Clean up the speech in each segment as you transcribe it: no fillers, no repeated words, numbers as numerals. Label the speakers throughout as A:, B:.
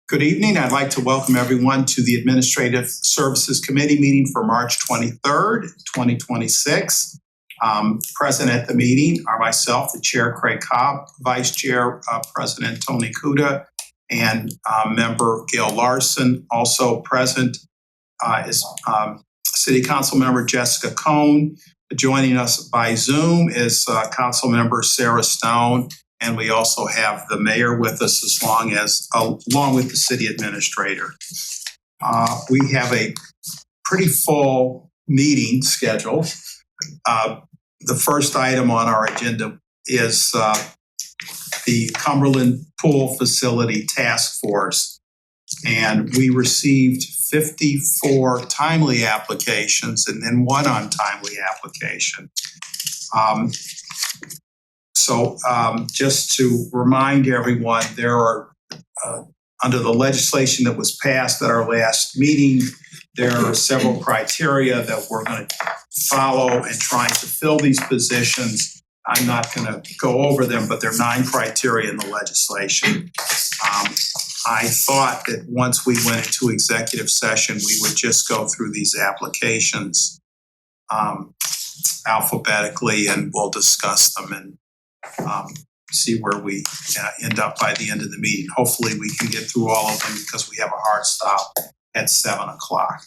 A: Good evening. I'd like to welcome everyone to the Administrative Services Committee meeting for March 23rd, 2026. Present at the meeting are myself, the Chair, Craig Cobb, Vice Chair, President Tony Kuda, and Member Gail Larson. Also present is City Council Member Jessica Cohn. Joining us by Zoom is Council Member Sarah Stone. And we also have the mayor with us along with the city administrator. We have a pretty full meeting schedule. The first item on our agenda is the Cumberland Pool Facility Task Force. And we received 54 timely applications and then one untimely application. So just to remind everyone, there are, under the legislation that was passed at our last meeting, there are several criteria that we're going to follow in trying to fill these positions. I'm not going to go over them, but there are 9 criteria in the legislation. I thought that once we went into executive session, we would just go through these applications alphabetically, and we'll discuss them and see where we end up by the end of the meeting. Hopefully we can get through all of them because we have a hard stop at 7 o'clock.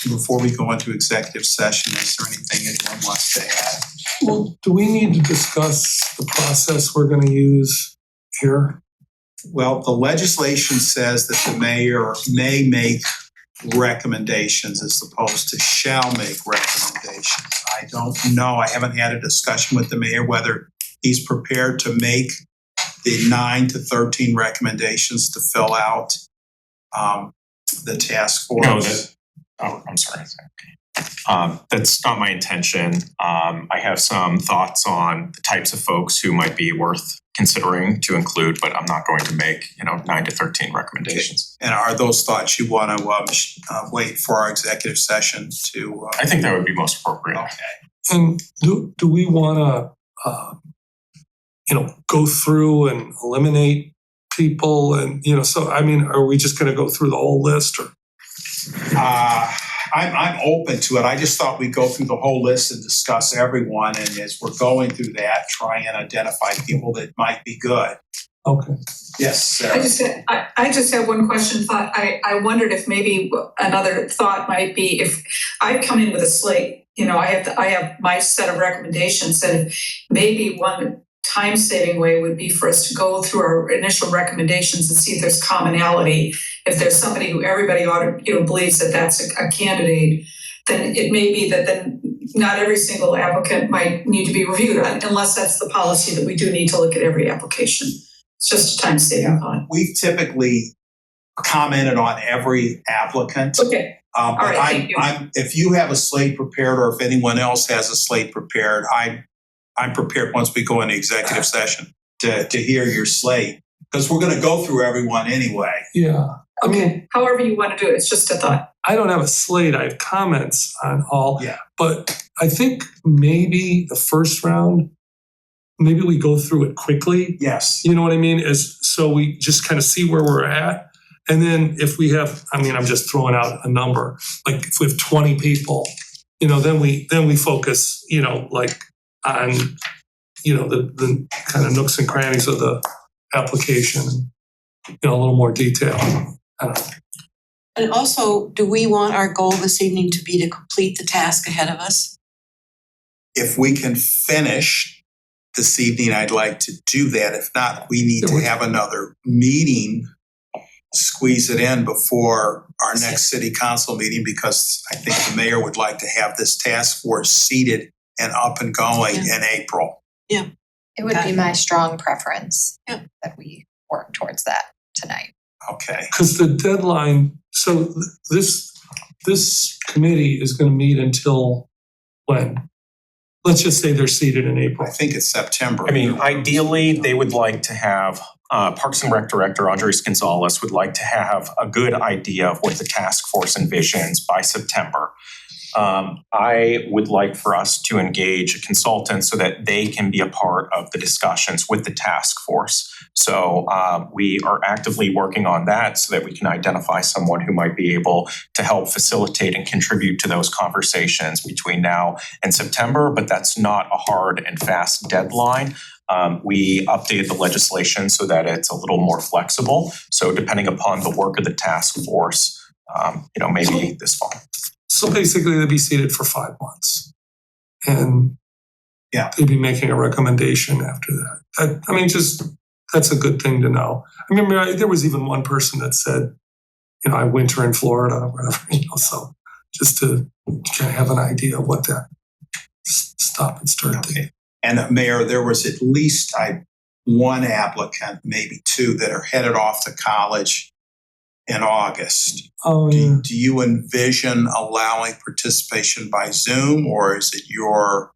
A: Before we go into executive session, is there anything anyone wants to add?
B: Well, do we need to discuss the process we're going to use here?
A: Well, the legislation says that the mayor may make recommendations as opposed to shall make recommendations. I don't know. I haven't had a discussion with the mayor whether he's prepared to make the 9 to 13 recommendations to fill out the task force.
C: I'm sorry. That's not my intention. I have some thoughts on the types of folks who might be worth considering to include, but I'm not going to make 9 to 13 recommendations.
A: Okay. And are those thoughts you want to wait for our executive session to?
C: I think that would be most appropriate.
A: Okay.
B: And do we want to go through and eliminate people, and so I mean, are we just going to go through the whole list, or?
A: I'm open to it. I just thought we'd go through the whole list and discuss everyone, and as we're going through that, try and identify people that might be good.
B: Okay.
A: Yes, Sarah.
D: I just have one question. I wondered if maybe another thought might be if I come in with a slate. I have my set of recommendations, and maybe one time-saving way would be for us to go through our initial recommendations and see if there's commonality. If there's somebody who everybody believes that that's a candidate, then it may be that then not every single applicant might need to be reviewed, unless that's the policy that we do need to look at every application. It's just a time-saving thought.
A: We've typically commented on every applicant.
D: Okay.
A: All
D: right, thank you.
A: If you have a slate prepared, or if anyone else has a slate prepared, I'm prepared once we go into executive session to hear your slate, because we're going to go through everyone anyway.
B: Yeah. I mean,
D: however you want to do it, it's just a thought.
B: I don't have a slate. I have comments on all.
A: Yeah.
B: But I think maybe the first round, maybe we go through it quickly.
A: Yes.
B: You know what I mean? So we just kind of see where we're at. And then if we have, I'm just throwing out a number, like if we have 20 people, then we focus, on, the kind of nooks and crannies of the application, a little more detail. I don't know.
E: And also, do we want our goal this evening to be to complete the task ahead of us?
A: If we can finish this evening, I'd like to do that. If not, we need to have another meeting, squeeze it in before our next city council meeting, because I think the mayor would like to have this task force seated and up and going in April.
E: Yeah.
F: It would be my strong preference that we work towards that tonight.
A: Okay.
B: Because the deadline, so this committee is going to meet until when? Let's just say they're seated in April.
A: I think it's September.
C: I mean, ideally, they would like to have Parks and Rec Director Andres Gonzalez would like to have a good idea of what the task force envisions by September. I would like for us to engage a consultant so that they can be a part of the discussions with the task force. So we are actively working on that so that we can identify someone who might be able to help facilitate and contribute to those conversations between now and September, but that's not a hard and fast deadline. We updated the legislation so that it's a little more flexible. So depending upon the work of the task force, maybe this fall.
B: So basically, they'd be seated for 5 months. And
A: Yeah.
B: they'd be making a recommendation after that. That's a good thing to know. I remember there was even one person that said, I winter in Florida or whatever, so just to kind of have an idea of what that stop and start date.
A: And Mayor, there was at least one applicant, maybe two, that are headed off to college in August.
B: Oh, yeah.
A: Do you envision allowing participation by Zoom, or is it your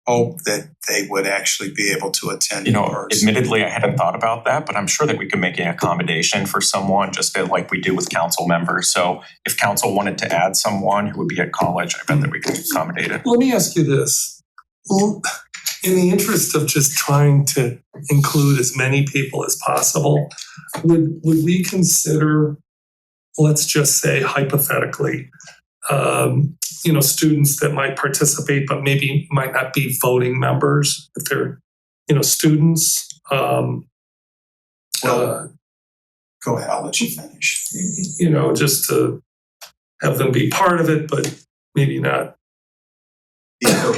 A: hope that they would actually be able to attend in person?
C: Admittedly, I hadn't thought about that, but I'm sure that we could make an accommodation for someone just like we do with council members. So if council wanted to add someone who would be at college, I bet that we could accommodate it.
B: Let me ask you this. In the interest of just trying to include as many people as possible, would we consider, let's just say hypothetically, students that might participate but maybe might not be voting members if they're, students?
A: Go ahead, I'll let you finish.
B: Just to have them be part of it, but maybe not.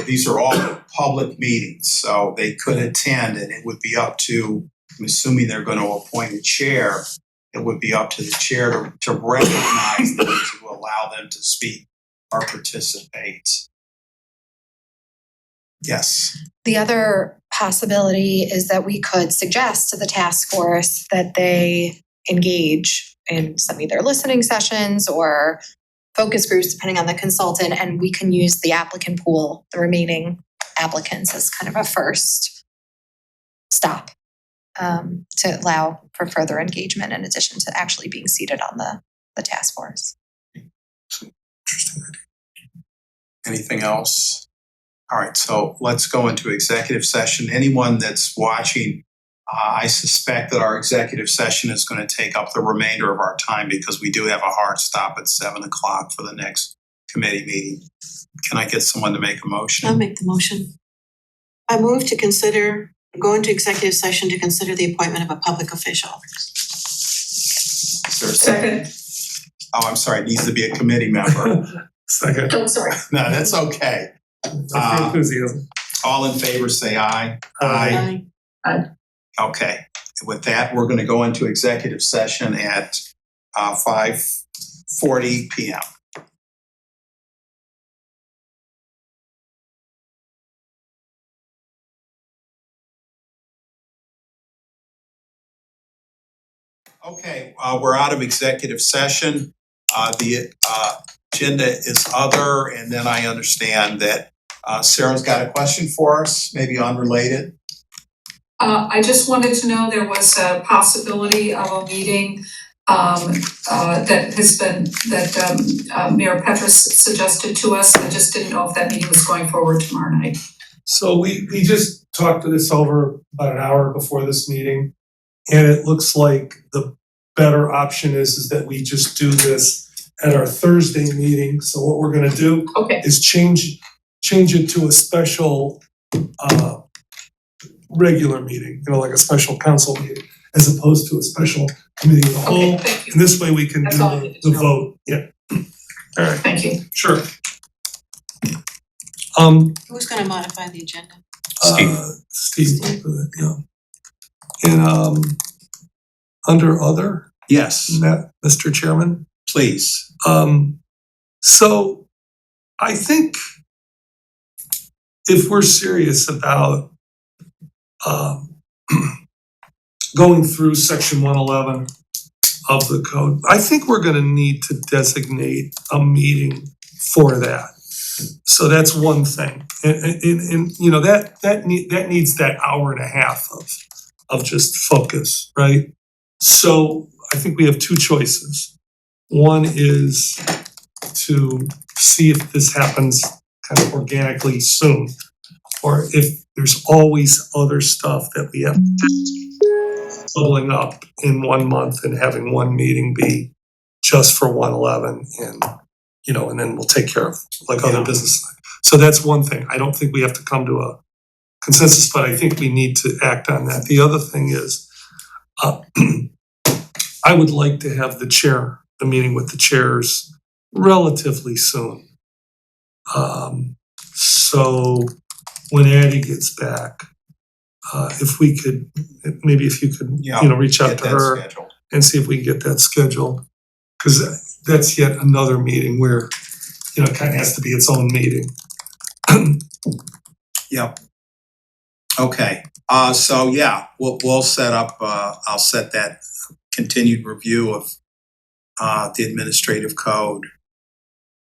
A: These are all public meetings, so they could attend, and it would be up to, I'm assuming they're going to appoint a chair, it would be up to the chair to recognize them, to allow them to speak or participate. Yes.
F: The other possibility is that we could suggest to the task force that they engage in some either listening sessions or focus groups, depending on the consultant, and we can use the applicant pool, the remaining applicants, as kind of a first stop to allow for further engagement in addition to actually being seated on the task force.
B: Interesting.
A: Anything else? All right, so let's go into executive session. Anyone that's watching, I suspect that our executive session is going to take up the remainder of our time because we do have a hard stop at 7:00 for the next committee meeting. Can I get someone to make a motion?
E: I'll make the motion. I move to go into executive session to consider the appointment of a public official.
A: Is there a second? Oh, I'm sorry, it needs to be a committee member.
B: Second.
D: Oh, sorry.
A: No, that's okay.
B: Enthusiasm.
A: All in favor, say aye.
B: Aye.
A: Okay, with that, we're going to go into executive session at 5:40 p.m. Okay, we're out of executive session. The agenda is other, and then I understand that Sarah's got a question for us, maybe unrelated.
D: I just wanted to know, there was a possibility of a meeting that Mayor Petrus suggested to us. I just didn't know if that meeting was going forward tomorrow night.
B: So we just talked this over about an hour before this meeting, and it looks like the better option is that we just do this at our Thursday meeting. So what we're going to do
D: Okay.
B: is change it to a special regular meeting, like a special council meeting, as opposed to a special committee of the whole.
D: Okay, thank you.
B: And this way we can
D: That's all I
B: do
D: needed to
B: the
D: know.
B: vote. Yeah. All right.
D: Thank you.
B: Sure.
E: Who's going to modify the agenda?
B: Steve will do it, yeah. And under other,
A: Yes,
B: Mr. Chairman.
A: please.
B: So I think if we're serious about going through section 111 of the code, I think we're going to need to designate a meeting for that. So that's one thing, and that needs that hour and a half of just focus, right? So I think we have two choices. One is to see if this happens kind of organically soon, or if there's always other stuff that we have bubbling up in 1 month and having one meeting be just for 111 and, and then we'll take care of like other business. So that's one thing. I don't think we have to come to a consensus, but I think we need to act on that. The other thing is, I would like to have the meeting with the chairs relatively soon. So when Addie gets back, if we could, maybe if you could, reach out
A: Get
B: to
A: that
B: her
A: scheduled.
B: and see if we can get that scheduled. Cause that's yet another meeting where, it kind of has to be its own meeting.
A: Yep. Okay, so yeah, we'll set up, I'll set that continued review of the administrative code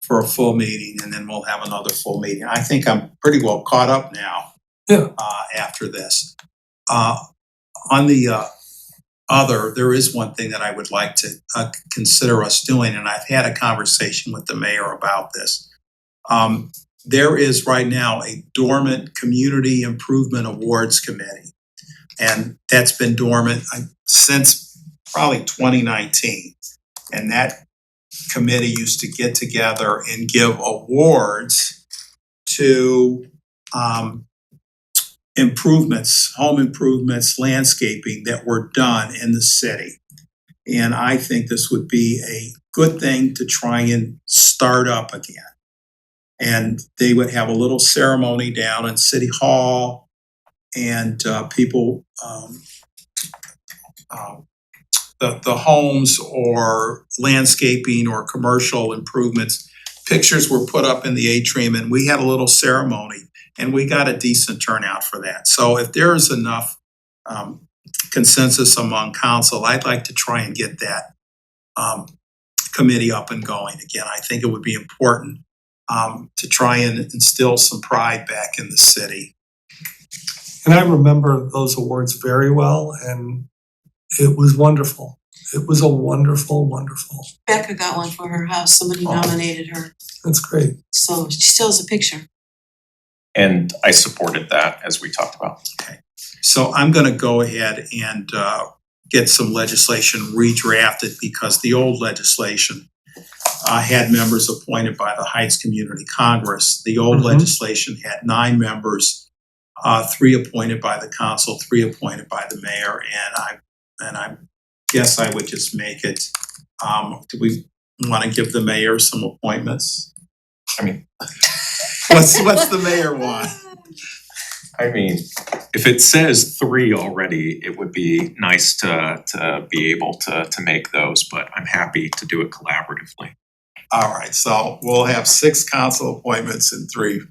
A: for a full meeting, and then we'll have another full meeting. I think I'm pretty well caught up now.
B: Yeah.
A: After this. On the there is one thing that I would like to consider us doing, and I've had a conversation with the mayor about this. There is right now a dormant Community Improvement Awards Committee. And that's been dormant since probably 2019. And that committee used to get together and give awards to improvements, home improvements, landscaping that were done in the city. And I think this would be a good thing to try and start up again. And they would have a little ceremony down in City Hall, and people, the homes or landscaping or commercial improvements, pictures were put up in the atrium, and we had a little ceremony, and we got a decent turnout for that. So if there is enough consensus among council, I'd like to try and get that committee up and going again. I think it would be important to try and instill some pride back in the city.
B: And I remember those awards very well, and it was wonderful. It was a wonderful, wonderful.
E: Becca got one for her house. Somebody nominated her.
B: That's great.
E: So she still has a picture.
C: And I supported that, as we talked about.
A: So I'm gonna go ahead and get some legislation redrafted, because the old legislation had members appointed by the Heights Community Congress. The old legislation had 9 members, 3 appointed by the council, 3 appointed by the mayor, and I guess I would just make it, do we wanna give the mayor some appointments?
C: I mean,
A: What's the mayor want?
C: if it says 3 already, it would be nice to be able to make those, but I'm happy to do it collaboratively.
A: All right, so we'll have 6 council appointments and 3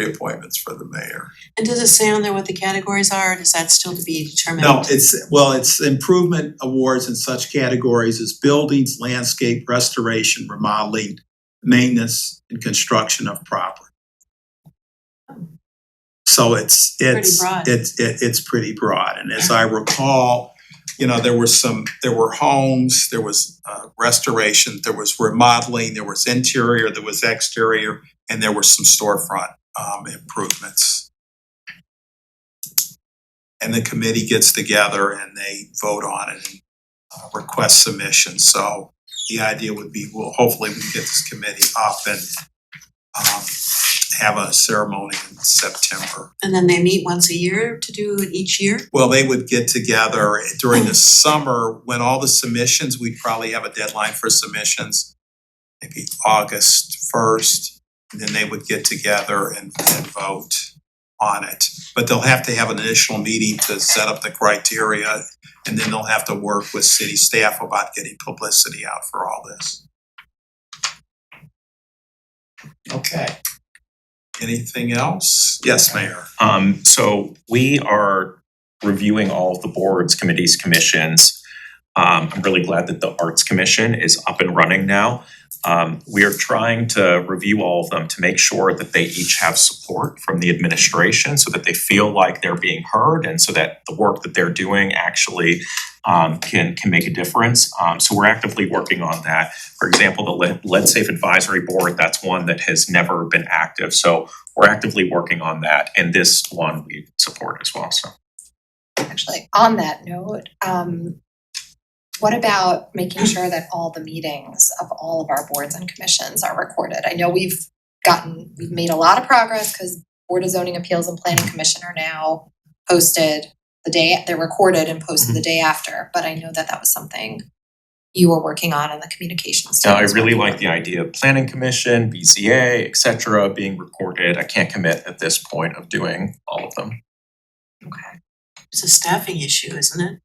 A: appointments for the mayor.
E: And does it say on there what the categories are, or is that still to be determined?
A: No, it's improvement awards in such categories as buildings, landscape, restoration, remodeling, maintenance, and construction of property. So it's
E: broad.
A: it's pretty broad. And as I recall, there were homes, there was restoration, there was remodeling, there was interior, there was exterior, and there were some storefront improvements. And the committee gets together and they vote on it and request submissions. So the idea would be, hopefully we can get this committee up and have a ceremony in September.
E: And then they meet once a year to do it each year?
A: Well, they would get together during the summer when all the submissions, we'd probably have a deadline for submissions, maybe August 1st, and then they would get together and vote on it. But they'll have to have an initial meeting to set up the criteria, and then they'll have to work with city staff about getting publicity out for all this. Okay. Anything else? Yes, Mayor.
C: So we are reviewing all of the boards, committees, commissions. I'm really glad that the Arts Commission is up and running now. We are trying to review all of them to make sure that they each have support from the administration so that they feel like they're being heard and so that the work that they're doing actually can make a difference. So we're actively working on that. For example, the Lead Safe Advisory Board, that's one that has never been active. So we're actively working on that, and this one we support as well, so.
F: Actually, on that note, what about making sure that all the meetings of all of our boards and commissions are recorded? I know we've made a lot of progress because Board of Zoning Appeals and Planning Commission are now posted they're recorded and posted the day after, but I know that was something you were working on in the communications team.
C: Now, I
F: as
C: really
F: well.
C: like the idea of Planning Commission, BZA, et cetera, being recorded. I can't commit at this point of doing all of them.
F: Okay.
E: It's a staffing issue, isn't it?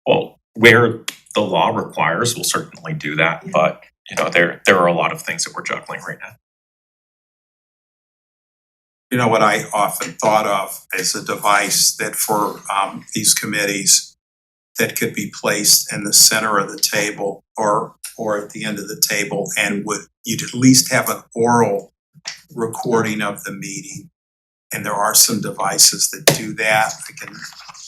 C: Well, where the law requires, we'll certainly do that, but there are a lot of things that we're juggling right now.
A: You know what I often thought of as a device that for these committees that could be placed in the center of the table or at the end of the table, and you'd at least have an oral recording of the meeting. And there are some devices that do that. I can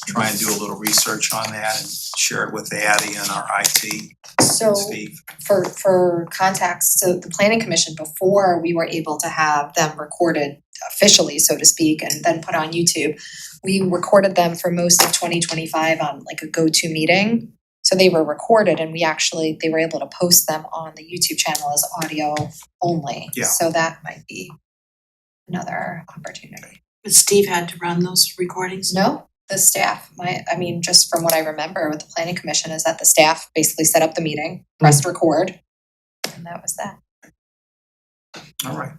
A: try and do a little research on that and share it with Addie and our IT,
F: So
A: Steve.
F: for context, so the Planning Commission, before we were able to have them recorded officially, so to speak, and then put on YouTube, we recorded them for most of 2025 on like a GoToMeeting. So they were recorded and they were able to post them on the YouTube channel as audio only.
A: Yeah.
F: So that might be another opportunity.
E: But Steve had to run those recordings?
F: No, the staff, just from what I remember with the Planning Commission is that the staff basically set up the meeting, pressed record, and that was that.
A: All right.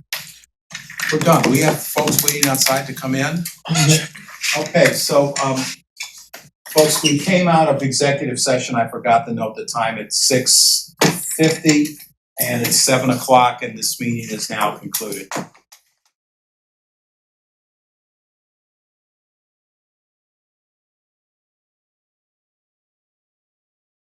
A: We're done. We have folks waiting outside to come in. Okay, so folks, we came out of executive session. I forgot to note the time. It's 6:50 and it's 7 o'clock and this meeting is now concluded.